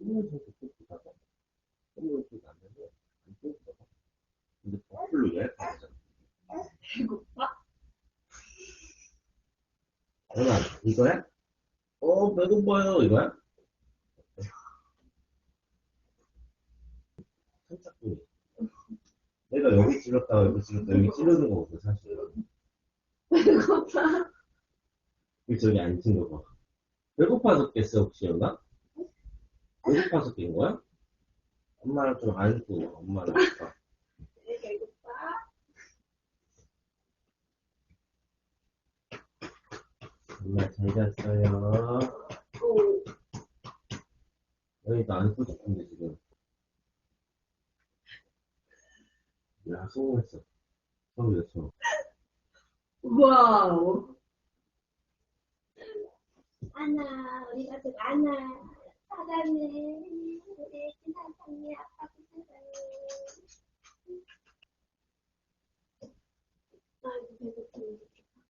선물 좀 좋겠다. 선물 좀 안 되는데, 안 좋겠다. 근데 버플로 예약해야 되잖아. 배고파? 연아, 이거야? 배고파요, 이거야? 살짝 좀. 내가 여기 찔렀다가 여기 찔렀다, 여기 찌르는 거거든, 사실. 배고파? 그 저기 앉은 거 봐. 배고파서 깼어, 혹시 연아? 배고파서 깬 거야? 엄마랑 좀 앉고, 엄마랑 아빠. 배고파? 엄마 잘 잤어요. 오. 여기도 안고 싶은데, 지금. 야, 성공했어. 처음이었어. 와우. 안아, 우리 가족 안아. 사랑해.